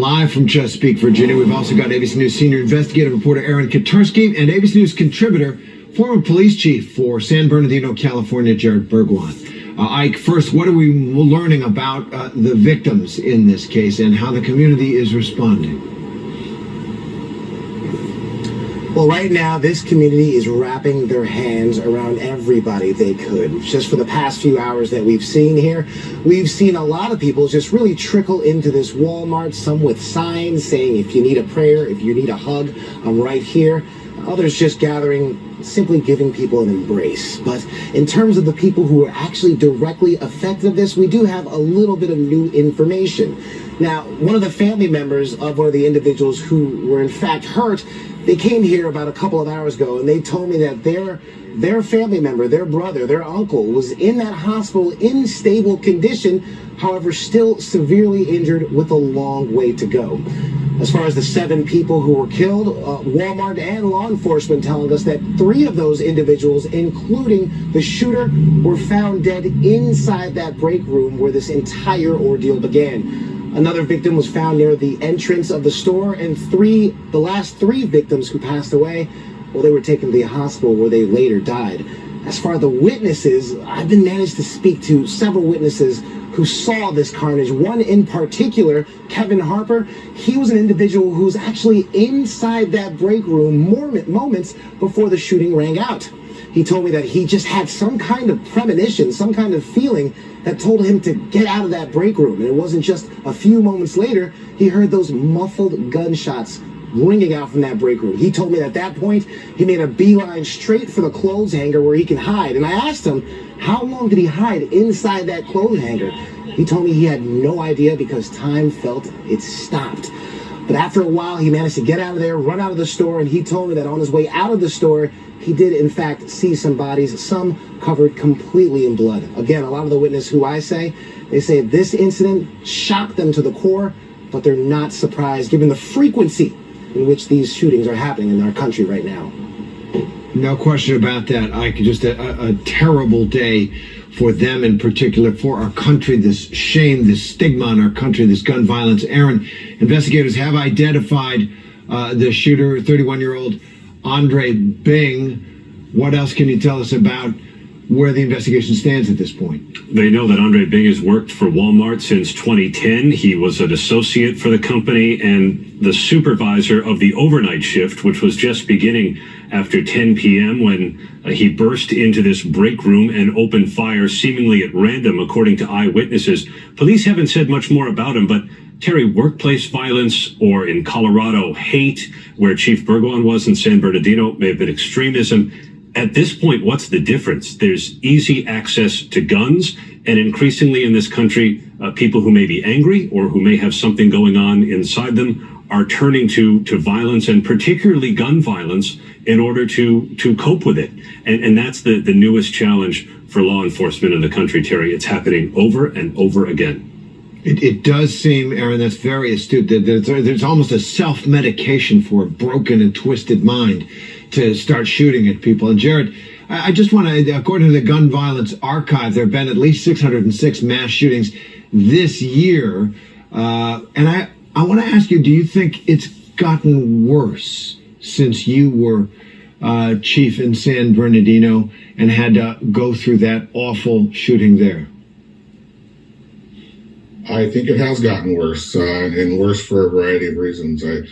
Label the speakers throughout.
Speaker 1: Live from Chesapeake, Virginia, we've also got ABC News senior investigative reporter Aaron Katursky and ABC News contributor, former police chief for San Bernardino, California, Jared Bergwan. Ike, first, what are we learning about the victims in this case and how the community is responding?
Speaker 2: Well, right now, this community is wrapping their hands around everybody they could. Just for the past few hours that we've seen here, we've seen a lot of people just really trickle into this Walmart, some with signs saying, if you need a prayer, if you need a hug, I'm right here. Others just gathering, simply giving people an embrace. But in terms of the people who are actually directly affected of this, we do have a little bit of new information. Now, one of the family members of one of the individuals who were in fact hurt, they came here about a couple of hours ago and they told me that their family member, their brother, their uncle was in that hospital in stable condition, however, still severely injured with a long way to go. As far as the 7 people who were killed, Walmart and law enforcement telling us that 3 of those individuals, including the shooter, were found dead inside that break room where this entire ordeal began. Another victim was found near the entrance of the store, and the last 3 victims who passed away, well, they were taken to the hospital where they later died. As far as the witnesses, I've been managed to speak to several witnesses who saw this carnage. One in particular, Kevin Harper, he was an individual who was actually inside that break room moments before the shooting rang out. He told me that he just had some kind of premonition, some kind of feeling that told him to get out of that break room. And it wasn't just a few moments later, he heard those muffled gunshots ringing out from that break room. He told me that at that point, he made a beeline straight for the clothes hanger where he can hide. And I asked him, how long did he hide inside that clothes hanger? He told me he had no idea because time felt it stopped. But after a while, he managed to get out of there, run out of the store, and he told me that on his way out of the store, he did, in fact, see some bodies, some covered completely in blood. Again, a lot of the witnesses who I say, they say this incident shocked them to the core, but they're not surprised given the frequency in which these shootings are happening in our country right now.
Speaker 1: No question about that, Ike. Just a terrible day for them in particular, for our country, this shame, this stigma in our country, this gun violence. Aaron, investigators have identified the shooter, 31-year-old Andre Bing. What else can you tell us about where the investigation stands at this point?
Speaker 3: They know that Andre Bing has worked for Walmart since 2010. He was an associate for the company and the supervisor of the overnight shift, which was just beginning after 10 p.m. when he burst into this break room and opened fire seemingly at random, according to eyewitnesses. Police haven't said much more about him, but Terry, workplace violence, or in Colorado, hate, where Chief Bergwan was in San Bernardino, may have been extremism. At this point, what's the difference? There's easy access to guns, and increasingly in this country, people who may be angry or who may have something going on inside them are turning to violence, and particularly gun violence, in order to cope with it. And that's the newest challenge for law enforcement in the country, Terry. It's happening over and over again.
Speaker 1: It does seem, Aaron, that's very astute, that there's almost a self-medication for a broken and twisted mind to start shooting at people. And Jared, I just want to, according to the Gun Violence Archive, there have been at least 606 mass shootings this year. And I want to ask you, do you think it's gotten worse since you were chief in San Bernardino and had to go through that awful shooting there?
Speaker 4: I think it has gotten worse, and worse for a variety of reasons. I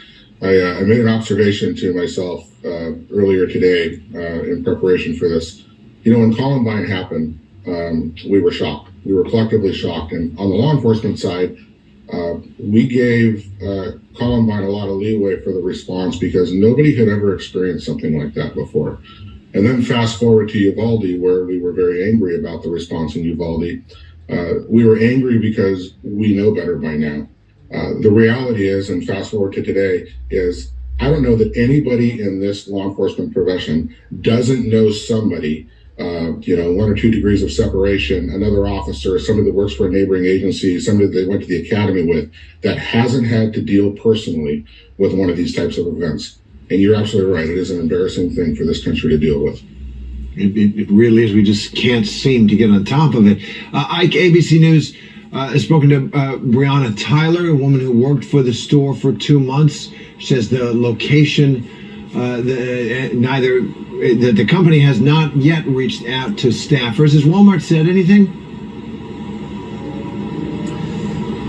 Speaker 4: made an observation to myself earlier today in preparation for this. You know, when Columbine happened, we were shocked. We were collectively shocked. And on the law enforcement side, we gave Columbine a lot of leeway for the response because nobody had ever experienced something like that before. And then fast forward to Uvalde, where we were very angry about the response in Uvalde. We were angry because we know better by now. The reality is, and fast forward to today, is I don't know that anybody in this law enforcement profession doesn't know somebody, 1 or 2 degrees of separation, another officer, somebody that works for a neighboring agency, somebody that they went to the academy with, that hasn't had to deal personally with one of these types of events. And you're absolutely right. It is an embarrassing thing for this country to deal with.
Speaker 1: It really is. We just can't seem to get on top of it. Ike, ABC News, I've spoken to Brianna Tyler, a woman who worked for the store for 2 months. She says the location, the company has not yet reached out to staffers. Has Walmart said anything?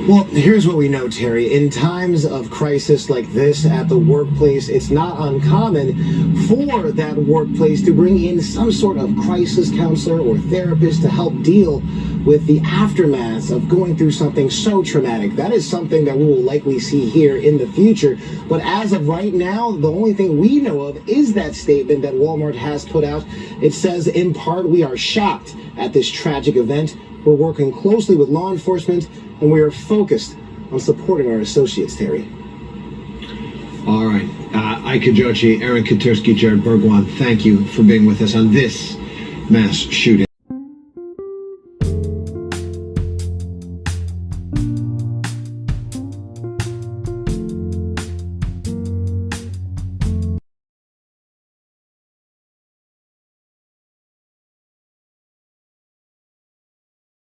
Speaker 2: Well, here's what we know, Terry. In times of crisis like this at the workplace, it's not uncommon for that workplace to bring in some sort of crisis counselor or therapist to help deal with the aftermath of going through something so traumatic. That is something that we will likely see here in the future. But as of right now, the only thing we know of is that statement that Walmart has put out. It says, in part, we are shocked at this tragic event. We're working closely with law enforcement, and we are focused on supporting our associates, Terry.
Speaker 1: All right. Ike Kajochi, Aaron Katursky, Jared Bergwan, thank you for being with us on this mass shooting.